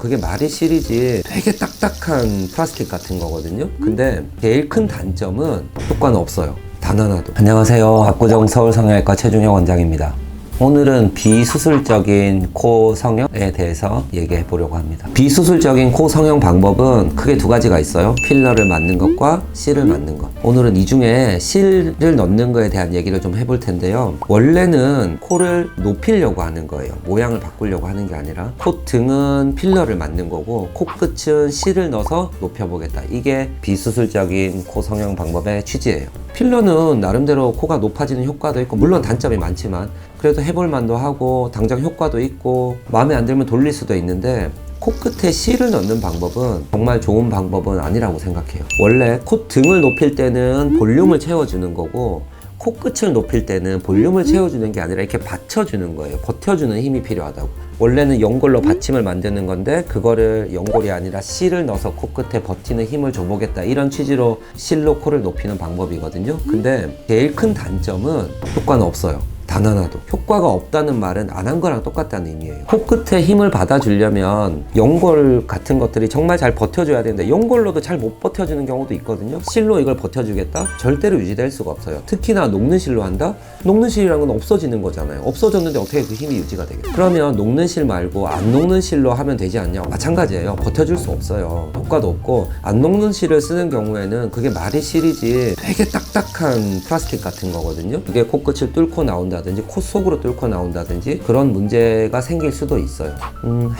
그게 말이 실이지 되게 딱딱한 플라스틱 같은 거거든요. 근데 제일 큰 단점은 효과는 없어요. 단 하나도. 안녕하세요. 압구정 서울성형외과 최중혁 원장입니다. 오늘은 비수술적인 코 성형에 대해서 얘기해 보려고 합니다. 비수술적인 코 성형 방법은 크게 두 가지가 있어요. 필러를 맞는 것과 실을 맞는 것. 오늘은 이 중에 실을 넣는 거에 대한 얘기를 좀 해볼 텐데요. 원래는 코를 높이려고 하는 거예요. 모양을 바꾸려고 하는 게 아니라 콧등은 필러를 맞는 거고 코끝은 실을 넣어서 높여보겠다. 이게 비수술적인 코 성형 방법의 취지예요. 필러는 나름대로 코가 높아지는 효과도 있고 물론 단점이 많지만 그래도 해볼 만도 하고 당장 효과도 있고 마음에 안 들면 돌릴 수도 있는데 코끝에 실을 넣는 방법은 정말 좋은 방법은 아니라고 생각해요. 원래 콧등을 높일 때는 볼륨을 채워주는 거고 코끝을 높일 때는 볼륨을 채워주는 게 아니라 이렇게 받쳐주는 거예요. 버텨주는 힘이 필요하다고. 원래는 연골로 받침을 만드는 건데 그거를 연골이 아니라 실을 넣어서 코끝에 버티는 힘을 줘보겠다 이런 취지로 실로 코를 높이는 방법이거든요. 근데 제일 큰 단점은 효과는 없어요. 단 하나도. 효과가 없다는 말은 안 한 거랑 똑같다는 의미예요. 코끝에 힘을 받아주려면 연골 같은 것들이 정말 잘 버텨줘야 되는데 연골로도 잘 못 버텨주는 경우도 있거든요. 실로 이걸 버텨주겠다? 절대로 유지될 수가 없어요. 특히나 녹는 실로 한다? 녹는 실이라는 건 없어지는 거잖아요. 없어졌는데 어떻게 그 힘이 유지가 되겠어요? 그러면 녹는 실 말고 안 녹는 실로 하면 되지 않냐? 마찬가지예요. 버텨줄 수 없어요. 효과도 없고 안 녹는 실을 쓰는 경우에는 그게 말이 실이지 되게 딱딱한 플라스틱 같은 거거든요. 그게 코끝을 뚫고 나온다든지 코 속으로 뚫고 나온다든지 그런 문제가 생길 수도 있어요.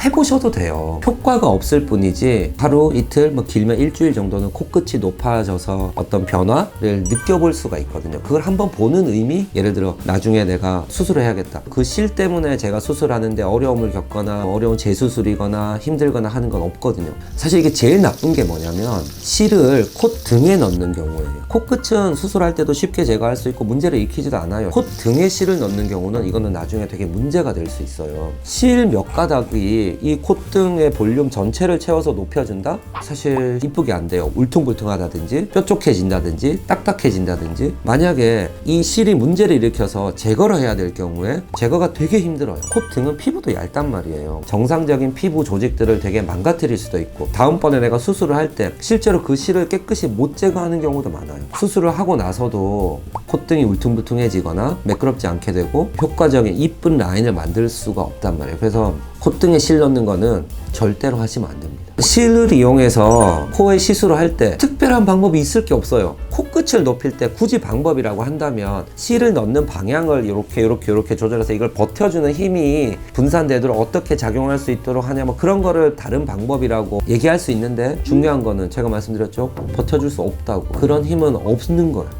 해보셔도 돼요. 효과가 없을 뿐이지 하루 이틀 뭐 길면 일주일 정도는 코끝이 높아져서 어떤 변화를 느껴볼 수가 있거든요. 그걸 한번 보는 의미? 예를 들어 나중에 내가 수술을 해야겠다. 그 실 때문에 제가 수술하는데 어려움을 겪거나 어려운 재수술이거나 힘들거나 하는 건 없거든요. 사실 이게 제일 나쁜 게 뭐냐면 실을 콧등에 넣는 경우예요. 코끝은 수술할 때도 쉽게 제거할 수 있고 문제를 일으키지도 않아요. 콧등에 실을 넣는 경우는 이거는 나중에 되게 문제가 될 수 있어요. 실 몇 가닥이 이 콧등의 볼륨 전체를 채워서 높여준다? 사실 이쁘게 안 돼요. 울퉁불퉁하다든지 뾰족해진다든지 딱딱해진다든지 만약에 이 실이 문제를 일으켜서 제거를 해야 될 경우에 제거가 되게 힘들어요. 콧등은 피부도 얇단 말이에요. 정상적인 피부 조직들을 되게 망가뜨릴 수도 있고 다음번에 내가 수술을 할 때 실제로 그 실을 깨끗이 못 제거하는 경우도 많아요. 수술을 하고 나서도 콧등이 울퉁불퉁해지거나 매끄럽지 않게 되고 효과적인 이쁜 라인을 만들 수가 없단 말이에요. 그래서 콧등에 실 넣는 거는 절대로 하시면 안 됩니다. 실을 이용해서 코에 시술을 할 때 특별한 방법이 있을 게 없어요. 코끝을 높일 때 굳이 방법이라고 한다면 실을 넣는 방향을 이렇게 조절해서 이걸 버텨주는 힘이 분산되도록 어떻게 작용할 수 있도록 하냐 뭐 그런 거를 다른 방법이라고 얘기할 수 있는데 중요한 거는 제가 말씀드렸죠. 버텨줄 수 없다고. 그런 힘은 없는 거예요.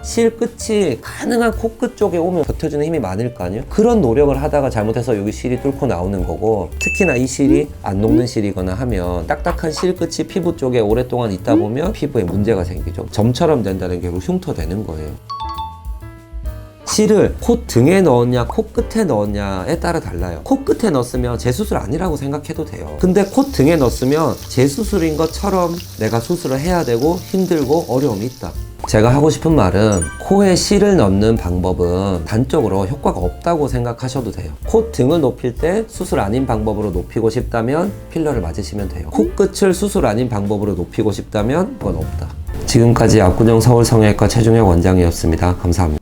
실 끝이 가능한 코끝 쪽에 오면 버텨주는 힘이 많을 거 아니에요? 그런 노력을 하다가 잘못해서 여기 실이 뚫고 나오는 거고 특히나 이 실이 안 녹는 실이거나 하면 딱딱한 실 끝이 피부 쪽에 오랫동안 있다 보면 피부에 문제가 생기죠. 점처럼 된다는 게 결국 흉터되는 거예요. 실을 콧등에 넣었냐 코끝에 넣었냐에 따라 달라요. 코끝에 넣었으면 재수술 아니라고 생각해도 돼요. 근데 콧등에 넣었으면 재수술인 것처럼 내가 수술을 해야 되고 힘들고 어려움이 있다. 제가 하고 싶은 말은 코에 실을 넣는 방법은 단적으로 효과가 없다고 생각하셔도 돼요. 콧등을 높일 때 수술 아닌 방법으로 높이고 싶다면 필러를 맞으시면 돼요. 코끝을 수술 아닌 방법으로 높이고 싶다면 그건 없다. 지금까지 압구정 서울성형외과 최중혁 원장이었습니다. 감사합니다.